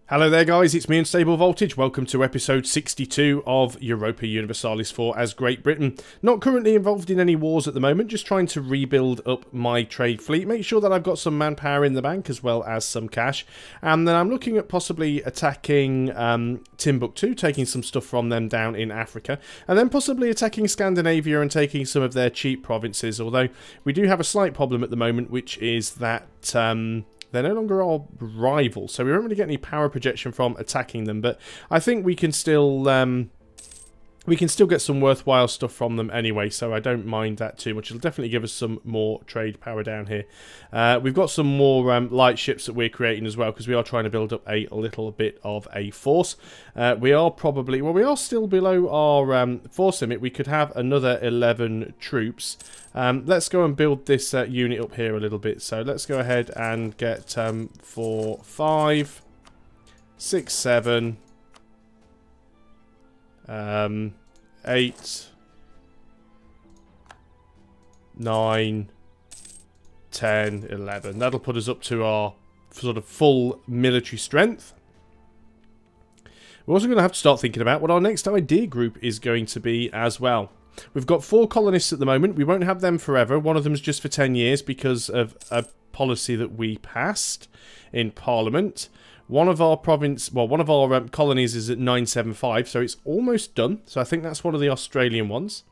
Hello there guys, it's me Unstable Voltage. Welcome to episode 62 of Europa Universalis IV as Great Britain. Not currently involved in any wars at the moment, just trying to rebuild up my trade fleet. Make sure that I've got some manpower in the bank as well as some cash. And then I'm looking at possibly attacking Timbuktu, taking some stuff from them down in Africa. And then possibly attacking Scandinavia and taking some of their cheap provinces. Although we do have a slight problem at the moment, which is that they're no longer our rival, so we won't really get any power projection from attacking them. But I think we can still get some worthwhile stuff from them anyway, so I don't mind that too much. It'll definitely give us some more trade power down here. We've got some more light ships that we're creating as well, because we are trying to build up a little bit of a force. We are probably, well, we are still below our force limit. We could have another 11 troops. Let's go and build this unit up here a little bit. So let's go ahead and get 4, 5, 6, 7, 8, 9, 10, 11. That'll put us up to our sort of full military strength. We're also going to have to start thinking about what our next idea group is going to be as well. We've got 4 colonists at the moment. We won't have them forever. One of them is just for 10 years because of a policy that we passed in Parliament. One of our colonies is at 975, so it's almost done. So I think that's one of the Australian ones.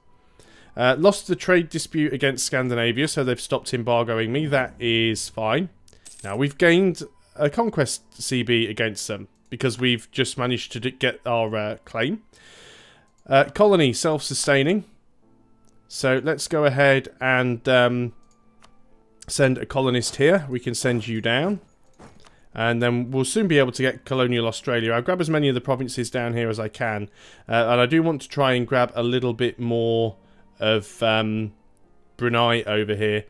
Lost the trade dispute against Scandinavia, so they've stopped embargoing me. That is fine. Now we've gained a Conquest CB against them because we've just managed to get our claim. Colony self-sustaining. So let's go ahead and send a colonist here. We can send you down. And then we'll soon be able to get colonial Australia. I'll grab as many of the provinces down here as I can. And I do want to try and grab a little bit more of Brunei over here.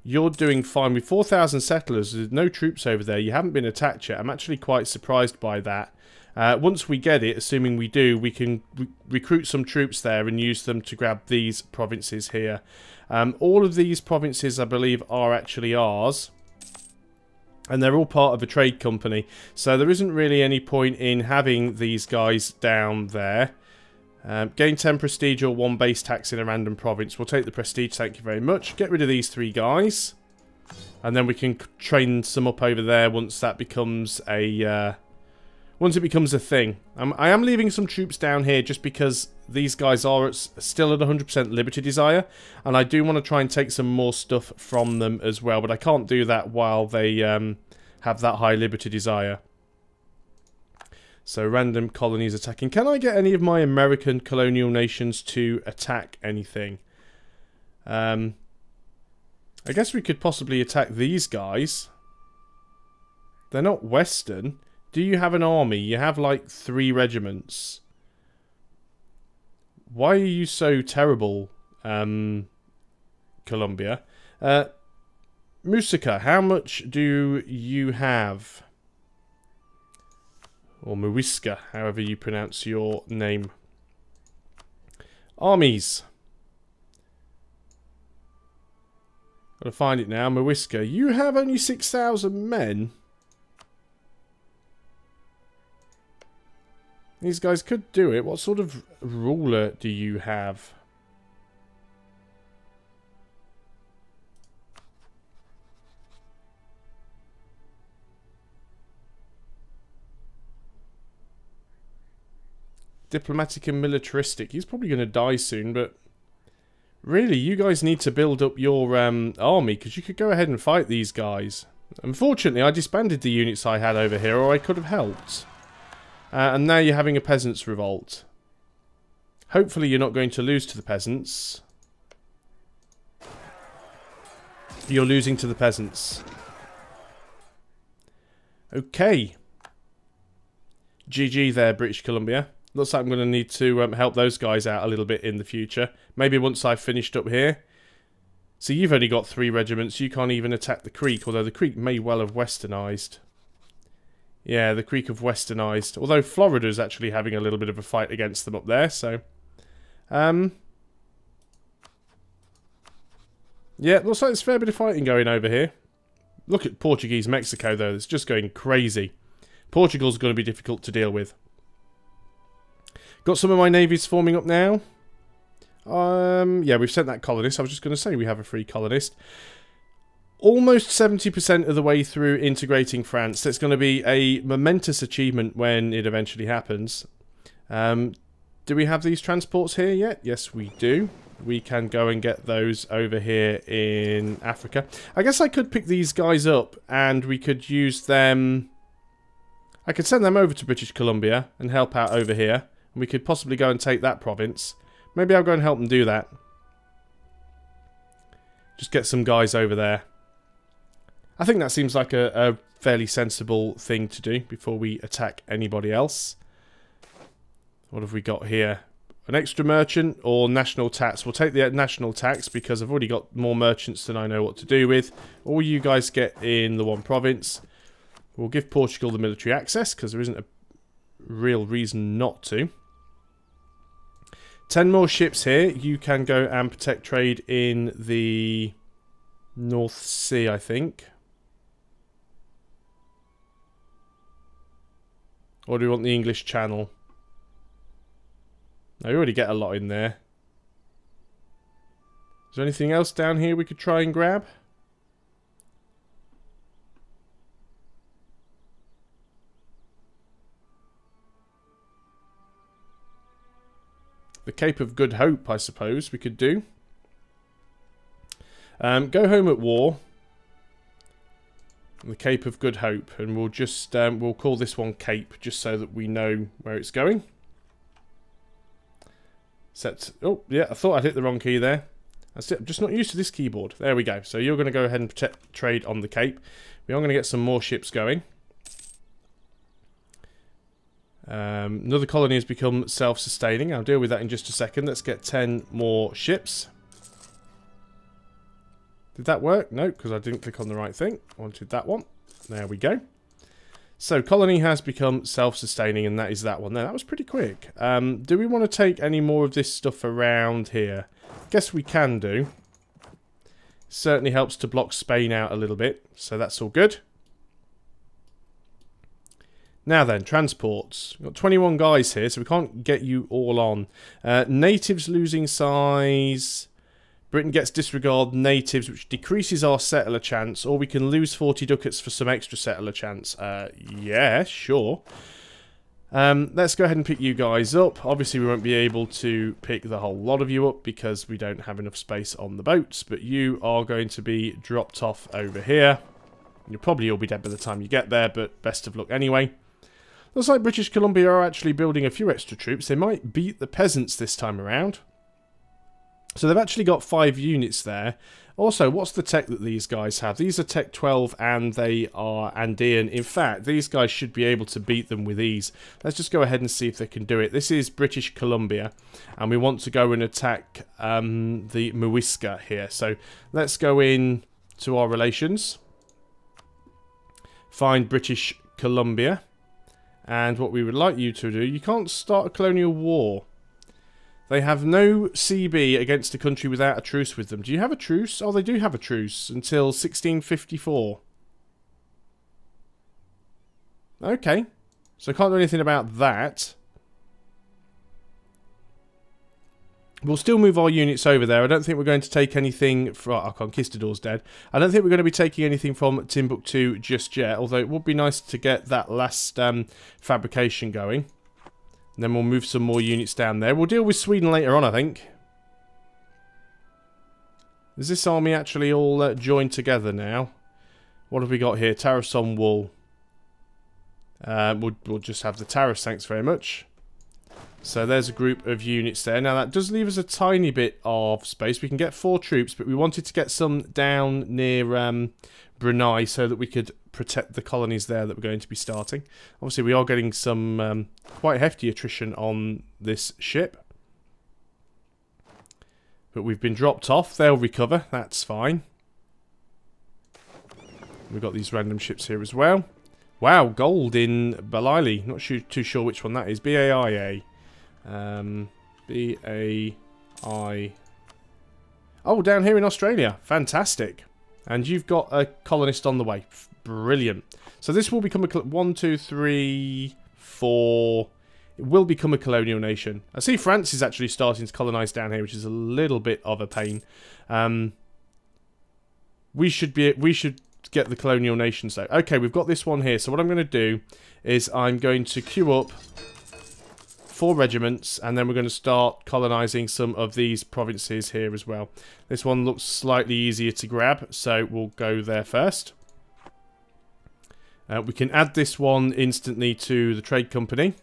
You're doing fine with 4,000 settlers. There's no troops over there. You haven't been attacked yet. I'm actually quite surprised by that. Once we get it, assuming we do, we can recruit some troops there and use them to grab these provinces here. All of these provinces, I believe, are actually ours. And they're all part of a trade company. So there isn't really any point in having these guys down there. Gain 10 prestige or 1 base tax in a random province. We'll take the prestige, thank you very much. Get rid of these 3 guys. And then we can train some up over there once that becomes a... once it becomes a thing. I am leaving some troops down here just because these guys are still at 100% Liberty Desire. And I do want to try and take some more stuff from them as well. But I can't do that while they have that high Liberty Desire. So random colonies attacking. Can I get any of my American colonial nations to attack anything? I guess we could possibly attack these guys. They're not Western. Do you have an army? You have like 3 regiments. Why are you so terrible, Colombia? Musica, how much do you have? Or Muisca, however you pronounce your name. Armies. Gotta find it now. Muisca, you have only 6,000 men. These guys could do it. What sort of ruler do you have? Diplomatic and militaristic. He's probably going to die soon, but... really, you guys need to build up your army, because you could go ahead and fight these guys. Unfortunately, I disbanded the units I had over here, or I could have helped. And now you're having a peasants' revolt. Hopefully you're not going to lose to the peasants. You're losing to the peasants. Okay. GG there, British Columbia. Looks like I'm going to need to help those guys out a little bit in the future. Maybe once I've finished up here. So you've only got 3 regiments. You can't even attack the Creek, although the Creek may well have westernised. Yeah, the Creek have westernised. Although Florida's actually having a little bit of a fight against them up there, so... yeah, looks like there's a fair bit of fighting going over here. Look at Portuguese Mexico, though. It's just going crazy. Portugal's going to be difficult to deal with. Got some of my navies forming up now. Yeah, we've sent that colonist. I was just going to say we have a free colonist. Almost 70% of the way through integrating France. That's going to be a momentous achievement when it eventually happens. Do we have these transports here yet? Yes, we do. We can go and get those over here in Africa. I guess I could pick these guys up and we could use them... I could send them over to British Columbia and help out over here. And we could possibly go and take that province. Maybe I'll go and help them do that. Just get some guys over there. I think that seems like a fairly sensible thing to do before we attack anybody else. What have we got here? An extra merchant or national tax? We'll take the national tax because I've already got more merchants than I know what to do with. All you guys get in the one province. We'll give Portugal the military access because there isn't a real reason not to. 10 more ships here. You can go and protect trade in the North Sea, I think. Or do we want the English Channel? No, we already get a lot in there. Is there anything else down here we could try and grab? The Cape of Good Hope, I suppose, we could do. Go home at war. The Cape of Good Hope, and we'll just we'll call this one Cape just so that we know where it's going. Set. Oh yeah, I thought I'd hit the wrong key there. That's it. I'm just not used to this keyboard. There we go. So you're going to go ahead and protect trade on the Cape. We are going to get some more ships going. Another colony has become self-sustaining. I'll deal with that in just a second. Let's get 10 more ships. Did that work? No, because I didn't click on the right thing. I wanted that one. There we go. So, colony has become self-sustaining, and that is that one there. That was pretty quick. Do we want to take any more of this stuff around here? Guess we can do. Certainly helps to block Spain out a little bit, so that's all good. Now then, transports. We've got 21 guys here, so we can't get you all on. Natives losing size... Britain gets disregard natives, which decreases our settler chance, or we can lose 40 ducats for some extra settler chance. Yeah, sure. Let's go ahead and pick you guys up. Obviously, we won't be able to pick the whole lot of you up because we don't have enough space on the boats, but you are going to be dropped off over here. You'll probably all be dead by the time you get there, but best of luck anyway. Looks like British Columbia are actually building a few extra troops. They might beat the peasants this time around. So they've actually got 5 units there. Also, what's the tech that these guys have? These are Tech 12 and they are Andean. In fact, these guys should be able to beat them with ease. Let's just go ahead and see if they can do it. This is British Columbia and we want to go and attack the Muisca here. So let's go in to our relations. Find British Columbia. And what we would like you to do, you can't start a colonial war. They have no CB against a country without a truce with them. Do you have a truce? Oh, they do have a truce until 1654. Okay. So I can't do anything about that. We'll still move our units over there. I don't think we're going to take anything from... Our Conquistador's dead. I don't think we're going to be taking anything from Timbuktu just yet. Although it would be nice to get that last fabrication going. And then we'll move some more units down there. We'll deal with Sweden later on, I think. Is this army actually all joined together now? What have we got here? Tariffs on wool. We'll just have the tariffs, thanks very much. So there's a group of units there. Now that does leave us a tiny bit of space. We can get 4 troops, but we wanted to get some down near Brunei so that we could protect the colonies there that we're going to be starting. Obviously we are getting some quite hefty attrition on this ship. But we've been dropped off. They'll recover. That's fine. We've got these random ships here as well. Wow, gold in Balili. Not too sure which one that is. B-A-I-A. B-A-I... Oh, down here in Australia. Fantastic. And you've got a colonist on the way. Brilliant. So this will become a... 1, 2, 3, 4... It will become a colonial nation. I see France is actually starting to colonise down here, which is a little bit of a pain. We should get the colonial nations though. Okay, we've got this one here. So what I'm going to do is I'm going to queue up 4 regiments, and then we're going to start colonising some of these provinces here as well. This one looks slightly easier to grab, so we'll go there first. We can add this one instantly to the trade company.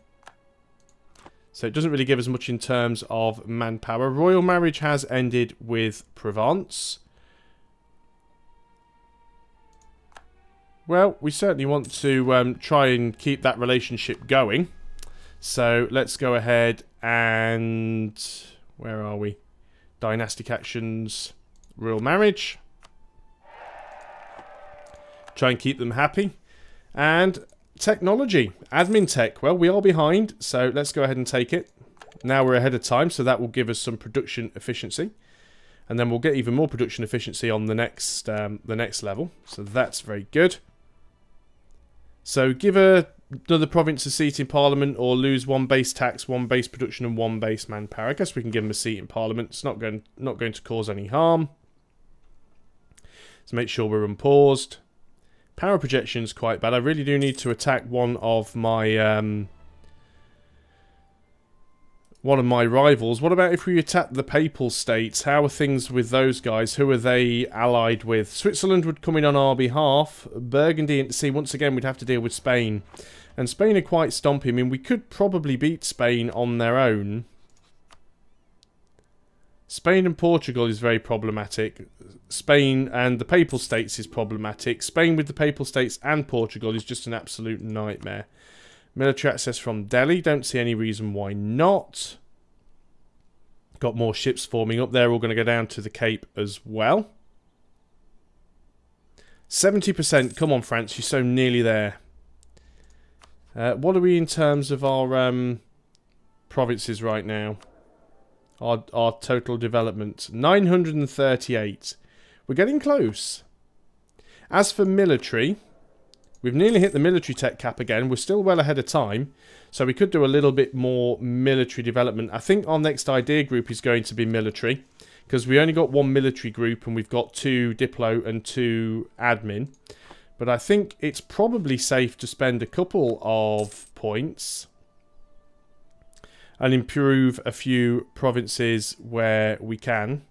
So it doesn't really give us much in terms of manpower. Royal marriage has ended with Provence. Well, we certainly want to try and keep that relationship going. So let's go ahead and... Where are we? Dynastic actions. Royal marriage. Try and keep them happy. And... technology. Admin tech. Well, we are behind, so let's go ahead and take it. Now we're ahead of time, so that will give us some production efficiency. And then we'll get even more production efficiency on the next level. So that's very good. So give another province a seat in Parliament, or lose 1 base tax, 1 base production, and 1 base manpower. I guess we can give them a seat in Parliament. It's not going to cause any harm. So make sure we're unpaused. Power projection's quite bad. I really do need to attack one of my rivals. What about if we attack the Papal States? How are things with those guys? Who are they allied with? Switzerland would come in on our behalf. Burgundy, and see, once again, we'd have to deal with Spain. And Spain are quite stompy. I mean, we could probably beat Spain on their own. Spain and Portugal is very problematic. Spain and the Papal States is problematic. Spain with the Papal States and Portugal is just an absolute nightmare. Military access from Delhi. Don't see any reason why not. Got more ships forming up there. We're going to go down to the Cape as well. 70%. Come on, France. You're so nearly there. What are we in terms of our provinces right now? Our total development. 938. We're getting close. As for military, we've nearly hit the military tech cap again. We're still well ahead of time. So we could do a little bit more military development. I think our next idea group is going to be military, because we only got 1 military group and we've got 2 diplo and 2 admin. But I think it's probably safe to spend a couple of points and improve a few provinces where we can.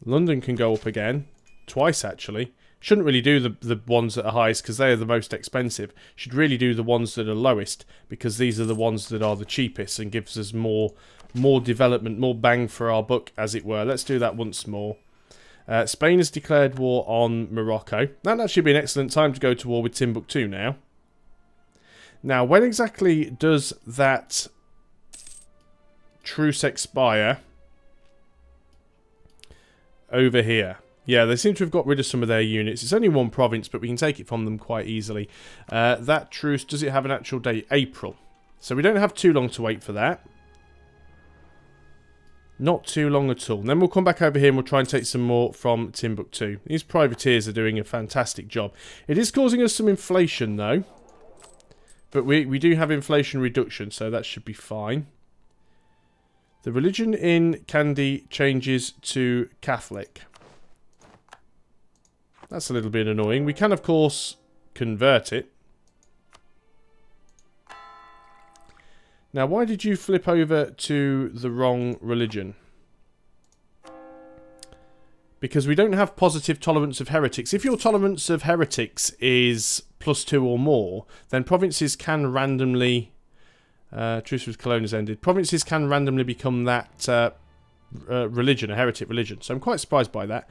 London can go up again. Twice, actually. Shouldn't really do the ones that are highest, because they are the most expensive. Should really do the ones that are lowest, because these are the ones that are the cheapest and gives us more development, more bang for our buck, as it were. Let's do that once more. Spain has declared war on Morocco. That'd actually be an excellent time to go to war with Timbuktu now. Now, when exactly does that truce expire? Over here. Yeah, they seem to have got rid of some of their units. It's only 1 province, but we can take it from them quite easily. That truce, does it have an actual date? April. So we don't have too long to wait for that. Not too long at all. And then we'll come back over here and we'll try and take some more from Timbuktu. These privateers are doing a fantastic job. It is causing us some inflation, though. But we do have inflation reduction, so that should be fine. The religion in Kandy changes to Catholic. That's a little bit annoying. We can, of course, convert it. Now, why did you flip over to the wrong religion? Because we don't have positive tolerance of heretics. If your tolerance of heretics is +2 or more, then provinces can randomly... truce with Cologne has ended. Provinces can randomly become that religion, a heretic religion. So I'm quite surprised by that.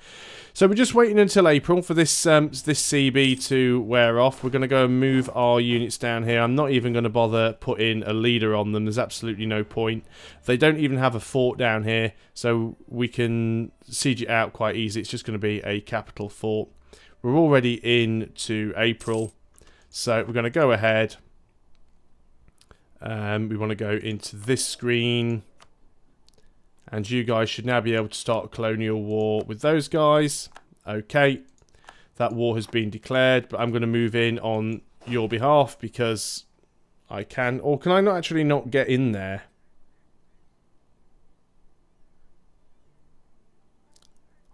So we're just waiting until April for this this CB to wear off. We're going to go and move our units down here. I'm not even going to bother putting a leader on them. There's absolutely no point. They don't even have a fort down here, so we can siege it out quite easy. It's just going to be a capital fort. We're already into April, so we're going to go ahead. We want to go into this screen. And you guys should now be able to start a colonial war with those guys. Okay. That war has been declared, but I'm going to move in on your behalf because I can. Or can I not actually not get in there?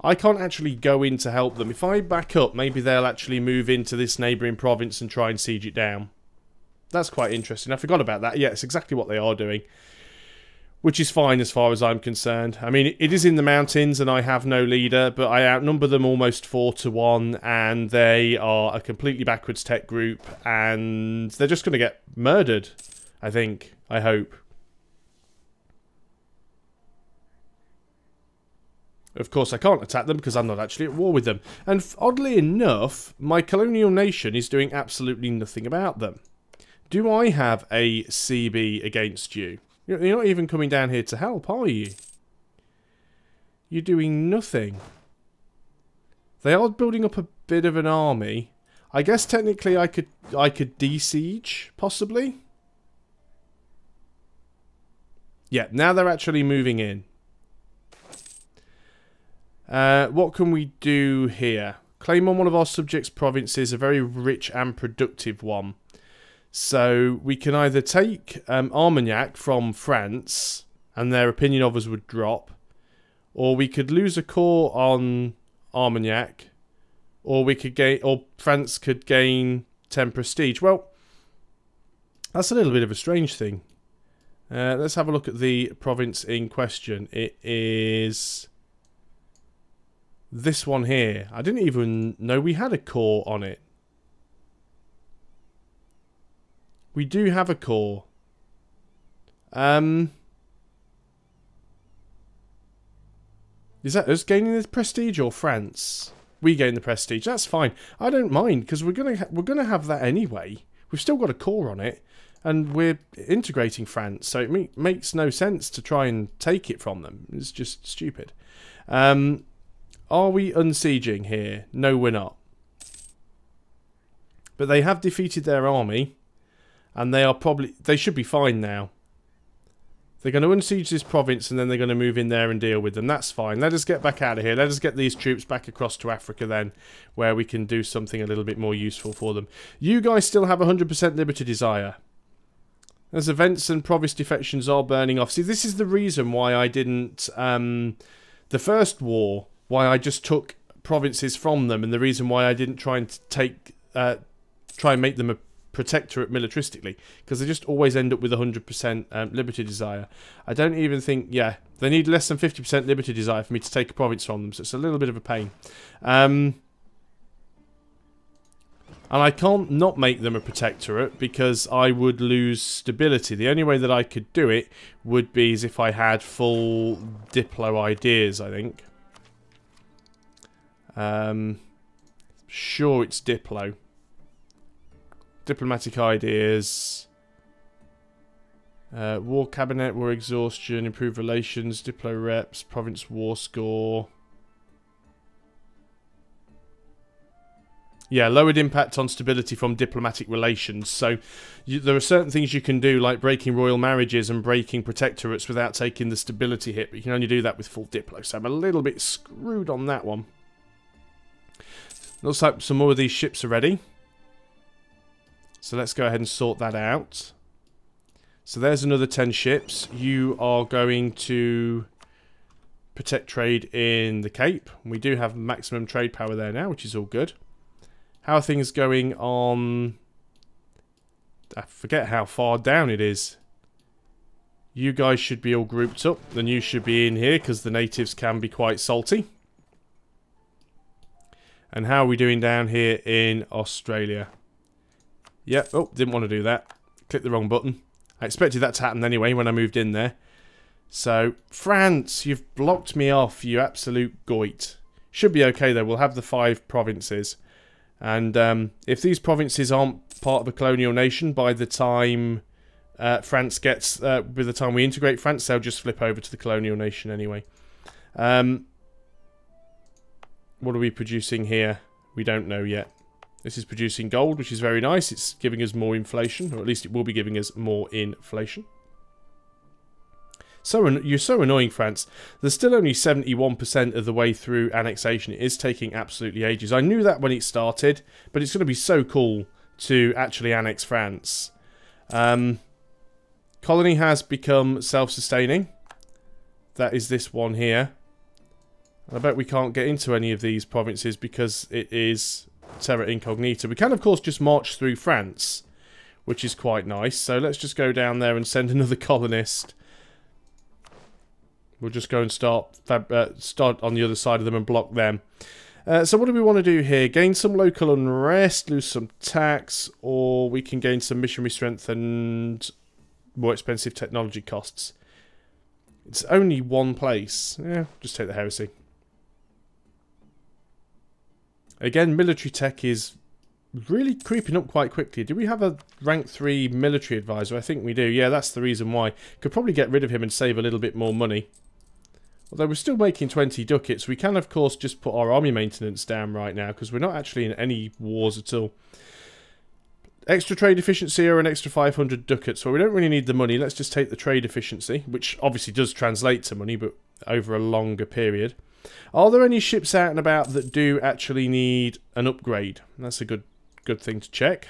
I can't actually go in to help them. If I back up, maybe they'll actually move into this neighbouring province and try and siege it down. That's quite interesting. I forgot about that. Yeah, it's exactly what they are doing. Which is fine as far as I'm concerned. I mean, it is in the mountains and I have no leader, but I outnumber them almost 4-1, and they are a completely backwards tech group, and they're just going to get murdered, I think. I hope. Of course, I can't attack them because I'm not actually at war with them. And oddly enough, my colonial nation is doing absolutely nothing about them. Do I have a CB against you? You're not even coming down here to help, are you? You're doing nothing. They are building up a bit of an army. I guess technically I could de-siege, possibly. Yeah, now they're actually moving in. What can we do here? Claim on one of our subjects' provinces, a very rich and productive one. So we can either take Armagnac from France, and their opinion of us would drop, or we could lose a core on Armagnac, or we could gain, or France could gain 10 prestige. Well, that's a little bit of a strange thing. Let's have a look at the province in question. It is this one here. I didn't even know we had a core on it. We do have a core. Is that us gaining the prestige or France? We gain the prestige. That's fine. I don't mind because we're gonna have that anyway. We've still got a core on it, and we're integrating France, so it makes no sense to try and take it from them. It's just stupid. Are we unsieging here? No, we're not. But they have defeated their army. And they should be fine now. They're going to unsiege this province and then they're going to move in there and deal with them. That's fine. Let us get back out of here. Let us get these troops back across to Africa then, where we can do something a little bit more useful for them. You guys still have 100% liberty desire. As events and province defections are burning off. See, this is the reason why I didn't... the first war, why I just took provinces from them, and the reason why I didn't try and try and make them a protectorate militaristically, because they just always end up with 100% liberty desire. I don't even think, yeah, they need less than 50% liberty desire for me to take a province from them, so it's a little bit of a pain. And I can't not make them a protectorate because I would lose stability. The only way that I could do it would be as if I had full Diplo ideas, I think. Sure, it's Diplo. Diplomatic ideas, war cabinet, war exhaustion, improved relations, diplo reps, province war score. Yeah, lowered impact on stability from diplomatic relations. So there are certain things you can do, like breaking royal marriages and breaking protectorates without taking the stability hit, but you can only do that with full diplo. So I'm a little bit screwed on that one. Looks like some more of these ships are ready. So let's go ahead and sort that out. So there's another 10 ships. You are going to protect trade in the Cape. We do have maximum trade power there now, which is all good. How are things going on... I forget how far down it is. You guys should be all grouped up. Then you should be in here because the natives can be quite salty. And how are we doing down here in Australia? Yep, oh, didn't want to do that. Clicked the wrong button. I expected that to happen anyway when I moved in there. So, France, you've blocked me off, you absolute goit. Should be okay though, we'll have the 5 provinces. And if these provinces aren't part of a colonial nation by the time France gets... by the time we integrate France, they'll just flip over to the colonial nation anyway. What are we producing here? We don't know yet. This is producing gold, which is very nice. It's giving us more inflation, or at least it will be giving us more inflation. You're so annoying, France. There's still only 71% of the way through annexation. It is taking absolutely ages. I knew that when it started, but it's going to be so cool to actually annex France. Colony has become self-sustaining. That is this one here. I bet we can't get into any of these provinces because it is terra incognita. We can, of course, just march through France, which is quite nice. So let's just go down there and send another colonist. We'll just go and start on the other side of them and block them. So what do we want to do here? Gain some local unrest, lose some tax, or we can gain some missionary strength and more expensive technology costs. It's only one place. Yeah, just take the heresy. Again, military tech is really creeping up quite quickly. Do we have a rank 3 military advisor? I think we do. Yeah, that's the reason why. Could probably get rid of him and save a little bit more money. Although we're still making 20 ducats, we can, of course, just put our army maintenance down right now, because we're not actually in any wars at all. Extra trade efficiency or an extra 500 ducats. Well, we don't really need the money. Let's just take the trade efficiency, which obviously does translate to money, but over a longer period. Are there any ships out and about that do actually need an upgrade? That's a good thing to check.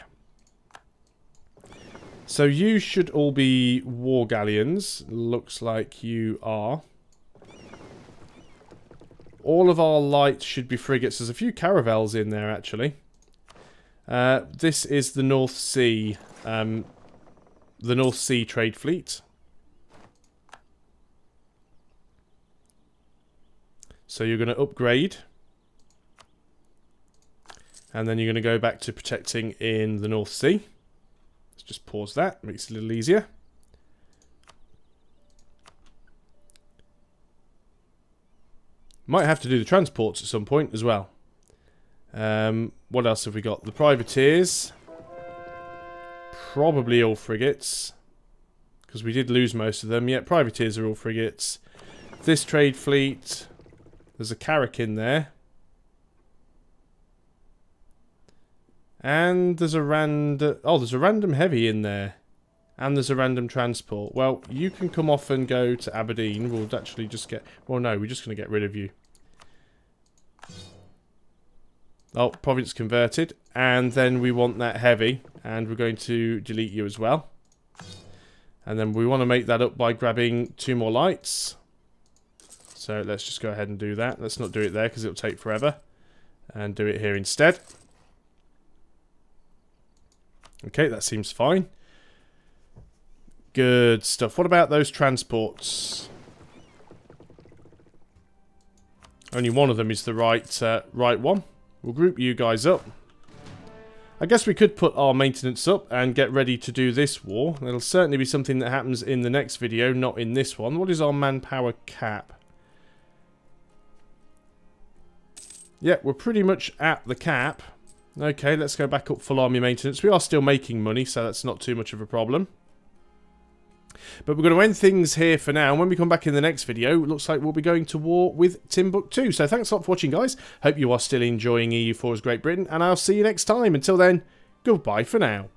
So you should all be war galleons. Looks like you are. All of our light should be frigates. There's a few caravels in there, actually. This is the North Sea. The North Sea trade fleet. So you're going to upgrade. And then you're going to go back to protecting in the North Sea. Let's just pause that. Makes it a little easier. Might have to do the transports at some point as well. What else have we got? The privateers. Probably all frigates. Because we did lose most of them. Yeah, privateers are all frigates. This trade fleet. There's a carrack in there. And there's a random heavy in there. And there's a random transport. Well, you can come off and go to Aberdeen. We'll actually just get... Well, no, we're just going to get rid of you. Oh, province converted. And then we want that heavy. And we're going to delete you as well. And then we want to make that up by grabbing 2 more lights. So let's just go ahead and do that. Let's not do it there because it'll take forever. And do it here instead. Okay, that seems fine. Good stuff. What about those transports? Only one of them is the right one. We'll group you guys up. I guess we could put our maintenance up and get ready to do this war. It'll certainly be something that happens in the next video, not in this one. What is our manpower cap? Yeah, we're pretty much at the cap. Okay, let's go back up full army maintenance. We are still making money, so that's not too much of a problem. But we're going to end things here for now. And when we come back in the next video, it looks like we'll be going to war with Timbuktu. So thanks a lot for watching, guys. Hope you are still enjoying EU4's Great Britain. And I'll see you next time. Until then, goodbye for now.